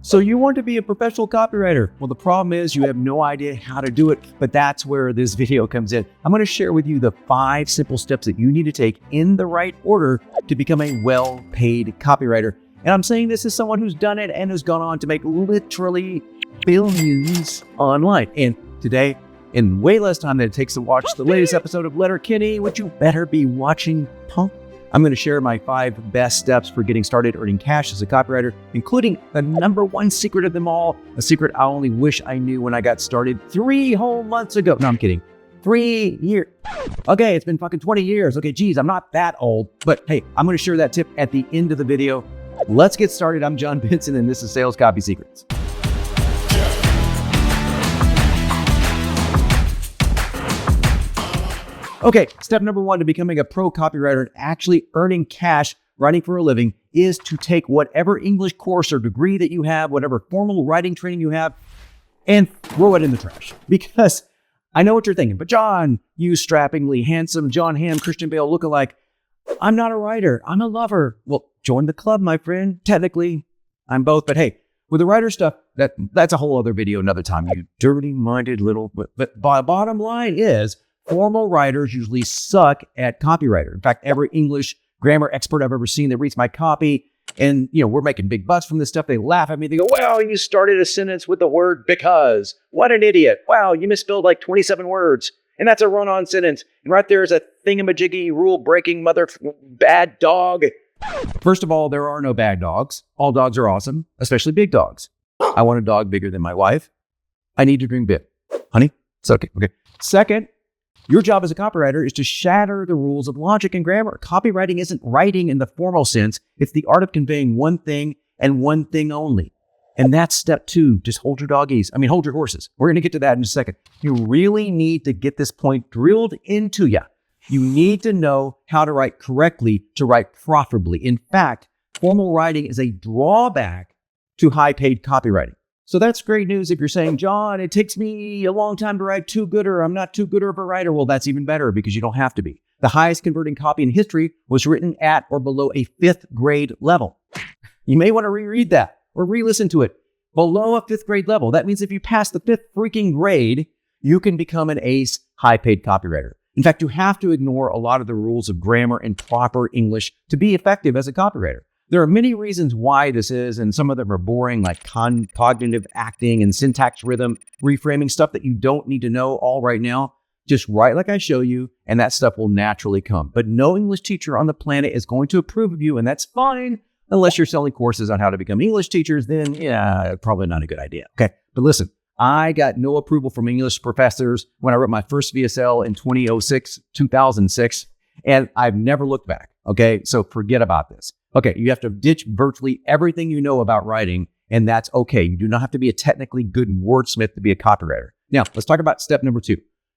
So you want to be a professional copywriter? Well, the problem is you have no idea how to do it, but that's where this video comes in. I'm going to share with you the 5 simple steps that you need to take in the right order to become a well-paid copywriter. And I'm saying this as someone who's done it and has gone on to make literally billions online. And today, in way less time than it takes to watch the latest episode of Letterkenny, which you better be watching, punk, I'm going to share my 5 best steps for getting started earning cash as a copywriter, including the number 1 secret of them all, a secret I only wish I knew when I got started 3 whole months ago. No, I'm kidding. 3 years. Okay, it's been fucking 20 years. Okay, geez, I'm not that old. But hey, I'm going to share that tip at the end of the video. Let's get started. I'm John Benson, and this is Sales Copy Secrets. Okay, step number 1 to becoming a pro copywriter and actually earning cash writing for a living is to take whatever English course or degree that you have, whatever formal writing training you have, and throw it in the trash. Because I know what you're thinking, but John, you strappingly handsome John Hamm, Christian Bale lookalike, I'm not a writer, I'm a lover. Well, join the club, my friend. Technically, I'm both, but hey, with the writer stuff, that's a whole other video another time, you dirty-minded little, but bottom line is, formal writers usually suck at copywriter. In fact, every English grammar expert I've ever seen that reads my copy, and we're making big bucks from this stuff, they laugh at me. They go, well, you started a sentence with the word because. What an idiot. Wow, you misspelled like 27 words. And that's a run-on sentence. And right there is a thingamajiggy, rule-breaking bad dog. First of all, there are no bad dogs. All dogs are awesome, especially big dogs. I want a dog bigger than my wife. I need to drink beer. Honey, it's okay. Okay. Second, your job as a copywriter is to shatter the rules of logic and grammar. Copywriting isn't writing in the formal sense. It's the art of conveying one thing and one thing only. And that's step 2. Just hold your hold your horses. We're going to get to that in a second. You really need to get this point drilled into you. You need to know how to write correctly to write profitably. In fact, formal writing is a drawback to high-paid copywriting. So that's great news if you're saying, John, it takes me a long time to write too good, or I'm not too good of a writer. Well, that's even better because you don't have to be. The highest converting copy in history was written at or below a 5th grade level. You may want to reread that or re-listen to it. Below a 5th grade level. That means if you pass the 5th freaking grade, you can become an ace high-paid copywriter. In fact, you have to ignore a lot of the rules of grammar and proper English to be effective as a copywriter. There are many reasons why this is, and some of them are boring, like cognitive acting and syntax rhythm, reframing, stuff that you don't need to know all right now. Just write like I show you, and that stuff will naturally come. But no English teacher on the planet is going to approve of you, and that's fine, unless you're selling courses on how to become English teachers, then yeah, probably not a good idea. Okay, but listen, I got no approval from English professors when I wrote my first VSL in 2006, and I've never looked back. Okay, so forget about this. Okay, you have to ditch virtually everything you know about writing, and that's okay. You do not have to be a technically good wordsmith to be a copywriter. Now, let's talk about step number 2.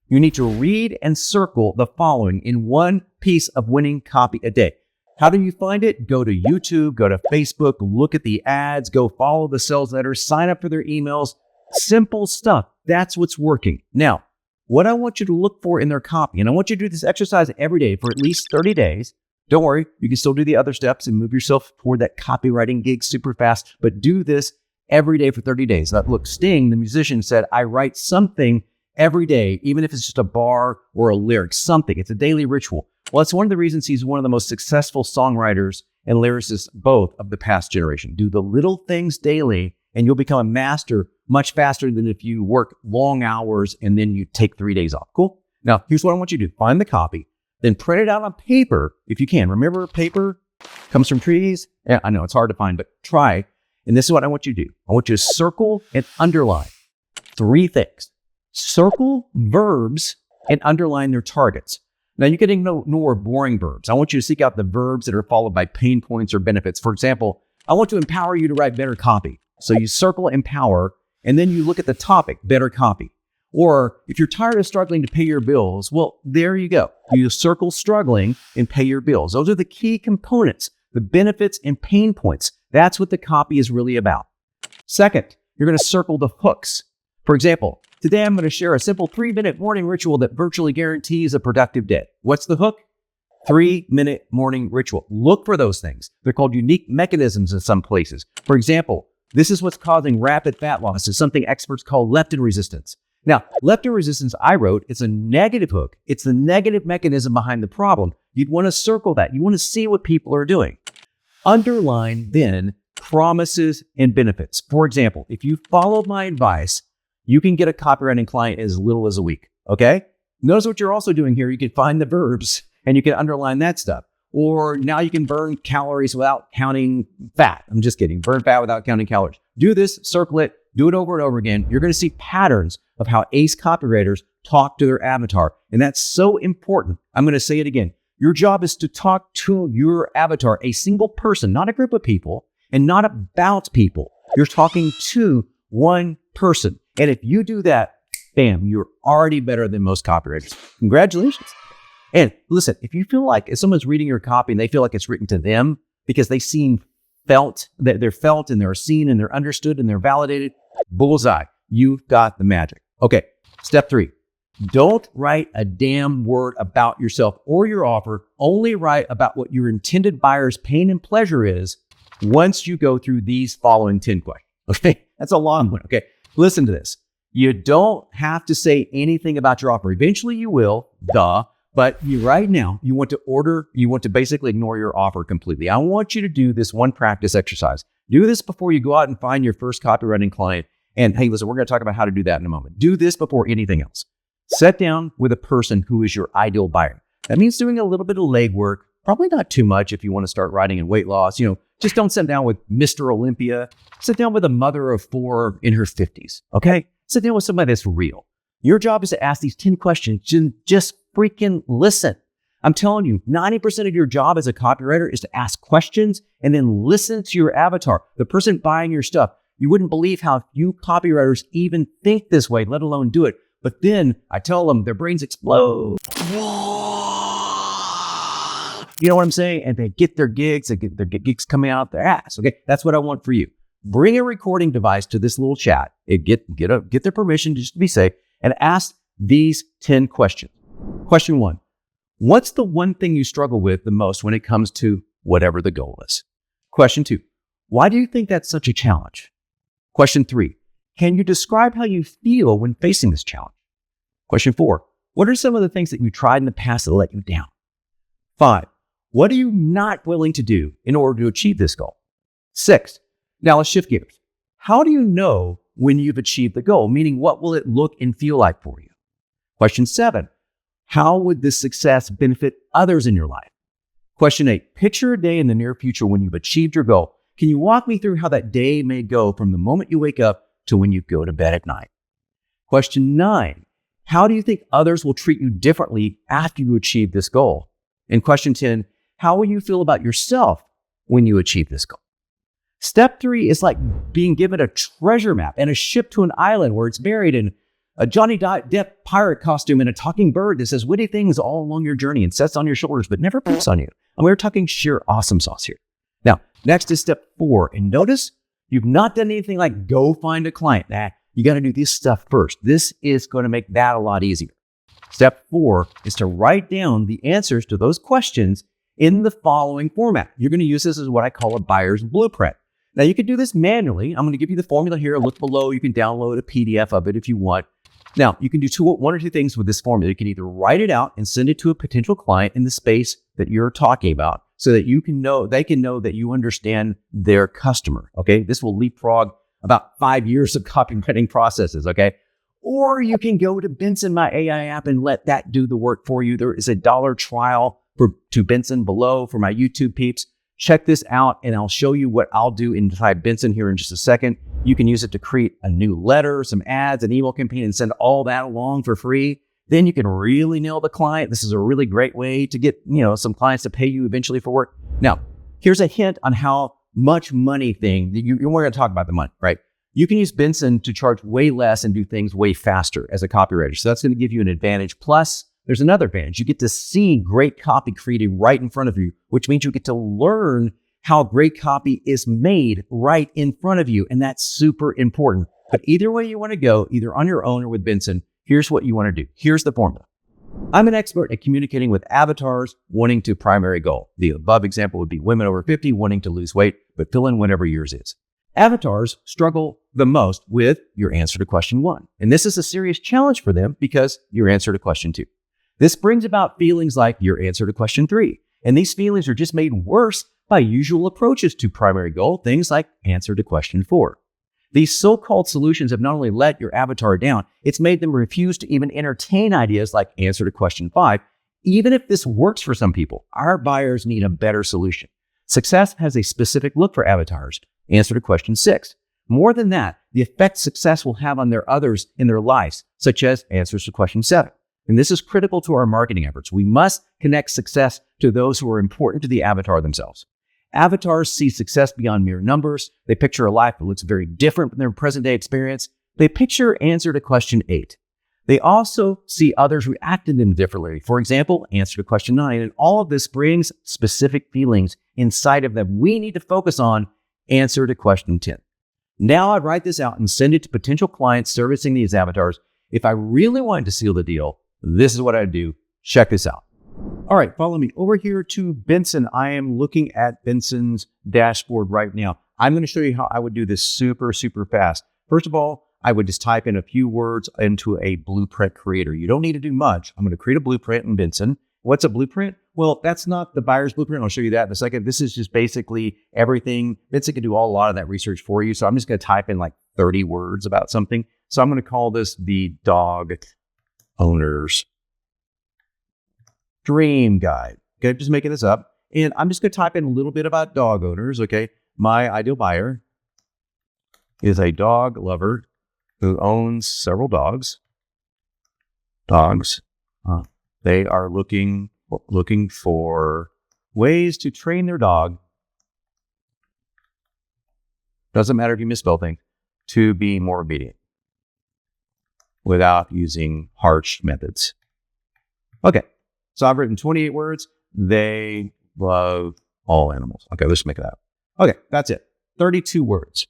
You need to read and circle the following in one piece of winning copy a day. How do you find it? Go to YouTube, go to Facebook, look at the ads, go follow the sales letters, sign up for their emails. Simple stuff. That's what's working. Now, what I want you to look for in their copy, and I want you to do this exercise every day for at least 30 days. Don't worry, you can still do the other steps and move yourself toward that copywriting gig super fast, but do this every day for 30 days. Now, look, Sting, the musician, said, I write something every day, even if it's just a bar or a lyric, something. It's a daily ritual. Well, it's one of the reasons he's one of the most successful songwriters and lyricists, both of the past generation. Do the little things daily, and you'll become a master much faster than if you work long hours and then you take 3 days off. Cool? Now, here's what I want you to do. Find the copy. Then print it out on paper if you can. Remember, paper comes from trees. Yeah, I know it's hard to find, but try. And this is what I want you to do. I want you to circle and underline 3 things. Circle verbs and underline their targets. Now, you can ignore boring verbs. I want you to seek out the verbs that are followed by pain points or benefits. For example, I want to empower you to write better copy. So you circle empower, and then you look at the topic, better copy. Or if you're tired of struggling to pay your bills, well, there you go. You circle struggling and pay your bills. Those are the key components, the benefits and pain points. That's what the copy is really about. Second, you're going to circle the hooks. For example, today I'm going to share a simple 3-minute morning ritual that virtually guarantees a productive day. What's the hook? 3-minute morning ritual. Look for those things. They're called unique mechanisms in some places. For example, This is what's causing rapid fat loss. It's something experts call leptin resistance. Now, leptin resistance, I wrote, it's a negative hook. It's the negative mechanism behind the problem. You'd want to circle that. You want to see what people are doing. Underline then promises and benefits. For example, if you follow my advice, you can get a copywriting client as little as a week. Okay? Notice what you're also doing here. You can find the verbs and you can underline that stuff. Or now you can burn calories without counting fat. I'm just kidding. Burn fat without counting calories. Do this, circle it, do it over and over again. You're going to see patterns of how ace copywriters talk to their avatar. And that's so important. I'm going to say it again. Your job is to talk to your avatar, a single person, not a group of people, and not about people. You're talking to one person. And if you do that, bam, you're already better than most copywriters. Congratulations. And listen, if you feel like if someone's reading your copy and they feel like it's written to them because they felt that they're felt and they're seen and they're understood and they're validated, bullseye, you've got the magic. Okay, step 3. Don't write a damn word about yourself or your offer. Only write about what your intended buyer's pain and pleasure is once you go through these following 10 questions. Okay, that's a long one. Okay, listen to this. You don't have to say anything about your offer. Eventually you will, but right now you want to basically ignore your offer completely. I want you to do this one practice exercise. Do this before you go out and find your first copywriting client. And hey, listen, we're going to talk about how to do that in a moment. Do this before anything else. Sit down with a person who is your ideal buyer. That means doing a little bit of legwork, probably not too much if you want to start writing in weight loss. Just don't sit down with Mr. Olympia. Sit down with a mother of 4 in her 50s, okay? Sit down with somebody that's real. Your job is to ask these 10 questions and just freaking listen. I'm telling you, 90% of your job as a copywriter is to ask questions and then listen to your avatar, the person buying your stuff. You wouldn't believe how few copywriters even think this way, let alone do it. But then I tell them their brains explode. You know what I'm saying? And they get their gigs, their gigs coming out their ass. Okay, that's what I want for you. Bring a recording device to this little chat. Get their permission just to be safe and ask these 10 questions. Question 1, what's the one thing you struggle with the most when it comes to whatever the goal is? Question 2, why do you think that's such a challenge? Question 3, can you describe how you feel when facing this challenge? Question 4, what are some of the things that you tried in the past that let you down? 5, what are you not willing to do in order to achieve this goal? 6, now let's shift gears. How do you know when you've achieved the goal? Meaning, what will it look and feel like for you? Question 7, how would this success benefit others in your life? Question 8, picture a day in the near future when you've achieved your goal. Can you walk me through how that day may go from the moment you wake up to when you go to bed at night? Question 9, how do you think others will treat you differently after you achieve this goal? And question 10, how will you feel about yourself when you achieve this goal? Step 3 is like being given a treasure map and a ship to an island where it's buried in a Johnny Depp pirate costume and a talking bird that says witty things all along your journey and sits on your shoulders but never poops on you. And we're talking sheer awesome sauce here. Now, next is step 4. And notice you've not done anything like go find a client. You got to do this stuff first. This is going to make that a lot easier. Step 4 is to write down the answers to those questions in the following format. You're going to use this as what I call a buyer's blueprint. Now, you can do this manually. I'm going to give you the formula here. Look below. You can download a PDF of it if you want. Now, you can do one or two things with this formula. You can either write it out and send it to a potential client in the space that you're talking about so that they can know that you understand their customer, okay? This will leapfrog about 5 years of copywriting processes, okay? Or you can go to Benson, my AI app, and let that do the work for you. There is a $1 trial to Benson below for my YouTube peeps. Check this out, and I'll show you what I'll do inside Benson here in just a second. You can use it to create a new letter, some ads, an email campaign, and send all that along for free. Then you can really nail the client. This is a really great way to get, some clients to pay you eventually for work. Now, here's a hint on how much money thing. We're going to talk about the money, right? You can use Benson to charge way less and do things way faster as a copywriter. So that's going to give you an advantage. Plus, there's another advantage. You get to see great copy created right in front of you, which means you get to learn how great copy is made right in front of you. And that's super important. But either way you want to go, either on your own or with Benson, here's what you want to do. Here's the formula. I'm an expert at communicating with avatars wanting to primary goal. The above example would be women over 50 wanting to lose weight, but fill in whatever yours is. Avatars struggle the most with your answer to question 1. And this is a serious challenge for them because your answer to question 2. This brings about feelings like your answer to question 3. And these feelings are just made worse by usual approaches to primary goal, things like answer to question 4. These so-called solutions have not only let your avatar down, it's made them refuse to even entertain ideas like answer to question 5. Even if this works for some people, our buyers need a better solution. Success has a specific look for avatars. Answer to question 6. More than that, the effect success will have on their others in their lives, such as answers to question 7. And this is critical to our marketing efforts. We must connect success to those who are important to the avatar themselves. Avatars see success beyond mere numbers. They picture a life that looks very different from their present-day experience. They picture answer to question 8. They also see others react to them differently. For example, answer to question 9. And all of this brings specific feelings inside of them we need to focus on. Answer to question 10. Now I'd write this out and send it to potential clients servicing these avatars. If I really wanted to seal the deal, this is what I'd do. Check this out. All right, follow me over here to Benson. I am looking at Benson's dashboard right now. I'm going to show you how I would do this super fast. First of all, I would just type in a few words into a blueprint creator. You don't need to do much. I'm going to create a blueprint in Benson. What's a blueprint? Well, that's not the buyer's blueprint. I'll show you that in a second. This is just basically everything. Benson can do a lot of that research for you. So I'm just going to type in like 30 words about something. So I'm going to call this the dog owner's dream guide. Okay, I'm just making this up. And I'm just going to type in a little bit about dog owners. Okay, my ideal buyer is a dog lover who owns several dogs. They are looking for ways to train their dog. Doesn't matter if you misspell things, to be more obedient without using harsh methods. Okay, so I've written 28 words. They love all animals. Okay, let's make it up. Okay, that's it. 32 words.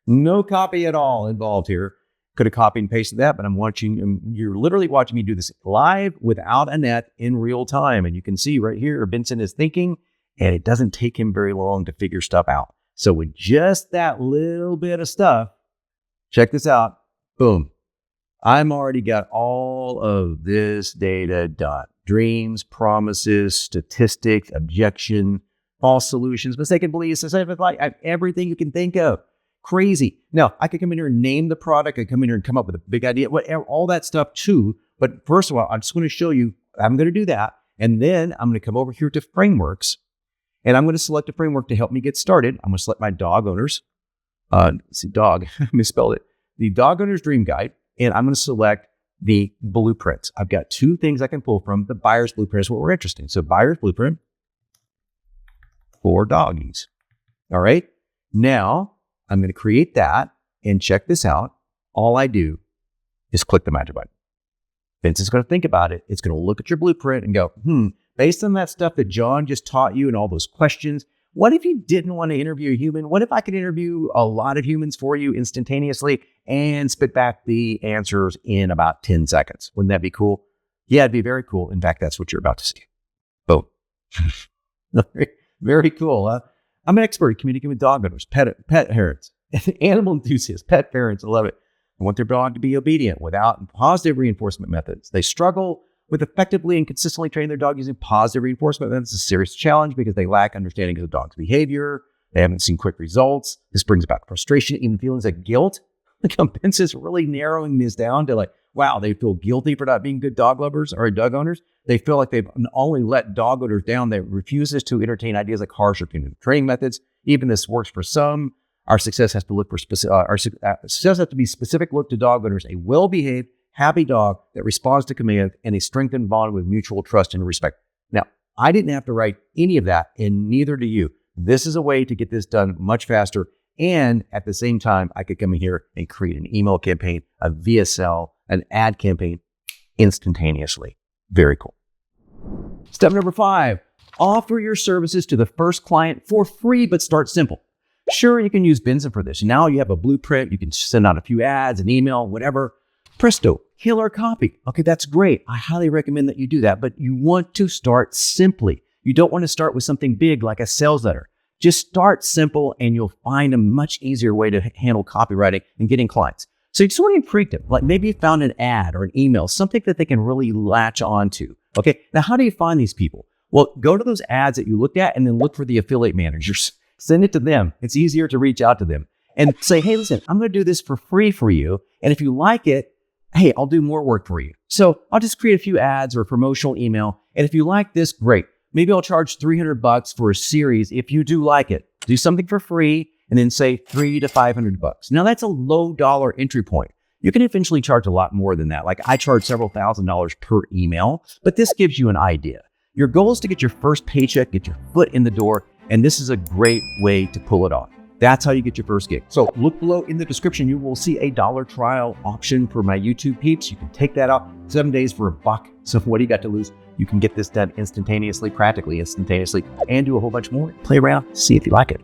No copy at all involved here. Could have copied and pasted that, but you're literally watching me do this live without a net in real time. And you can see right here, Benson is thinking, and it doesn't take him very long to figure stuff out. So with just that little bit of stuff, check this out, boom. I'm already got all of this data done. Dreams, promises, statistics, objection, false solutions, mistaken beliefs, I have everything you can think of. Crazy. Now, I could come in here and name the product. I could come in here and come up with a big idea, whatever, all that stuff too. But first of all, I'm just going to show you, I'm going to do that. And then I'm going to come over here to frameworks. And I'm going to select a framework to help me get started. I'm going to select my dog owners. Dog, misspelled it. The dog owner's dream guide. And I'm going to select the blueprints. I've got two things I can pull from. The buyer's blueprint is what we're interested in. So buyer's blueprint for doggies. All right. Now, I'm going to create that and check this out. All I do is click the magic button. Benson's going to think about it. It's going to look at your blueprint and go, based on that stuff that John just taught you and all those questions, what if you didn't want to interview a human? What if I could interview a lot of humans for you instantaneously and spit back the answers in about 10 seconds? Wouldn't that be cool? Yeah, it'd be very cool. In fact, that's what you're about to see. Boom. Very, very cool. Huh? I'm an expert at communicating with dog owners, pet parents, animal enthusiasts, pet parents. I love it. I want their dog to be obedient without positive reinforcement methods. They struggle with effectively and consistently training their dog using positive reinforcement methods. It's a serious challenge because they lack understanding of the dog's behavior. They haven't seen quick results. This brings about frustration, even feelings of guilt. Like Benson's really narrowing this down to wow, they feel guilty for not being good dog lovers or dog owners. They feel like they've not only let dog owners down, they refuses to entertain ideas like harsh or punitive training methods. Even this works for some. Our success has to look for success has to be specific look to dog owners, a well-behaved, happy dog that responds to command and a strengthened bond with mutual trust and respect. Now, I didn't have to write any of that, and neither do you. This is a way to get this done much faster. And at the same time, I could come in here and create an email campaign, a VSL, an ad campaign instantaneously. Very cool. Step number 5, offer your services to the first client for free, but start simple. Sure, you can use Benson for this. Now you have a blueprint. You can send out a few ads, an email, whatever. Presto, killer copy. Okay, that's great. I highly recommend that you do that, but you want to start simply. You don't want to start with something big like a sales letter. Just start simple and you'll find a much easier way to handle copywriting and getting clients. So you just want to intrigue them. Like maybe you found an ad or an email, something that they can really latch onto. Okay. Now, how do you find these people? Well, go to those ads that you looked at and then look for the affiliate managers. Send it to them. It's easier to reach out to them and say, hey, listen, I'm going to do this for free for you. And if you like it, hey, I'll do more work for you. So I'll just create a few ads or a promotional email. And if you like this, great. Maybe I'll charge $300 for a series if you do like it. Do something for free and then say $300 to $500. Now that's a low dollar entry point. You can eventually charge a lot more than that. Like I charge several $1,000s per email, but this gives you an idea. Your goal is to get your first paycheck, get your foot in the door, and this is a great way to pull it off. That's how you get your first gig. So look below in the description. You will see a $1 trial option for my YouTube peeps. You can take that out 7 days for $1. So what do you got to lose? You can get this done instantaneously, practically instantaneously, and do a whole bunch more. Play around, see if you like it.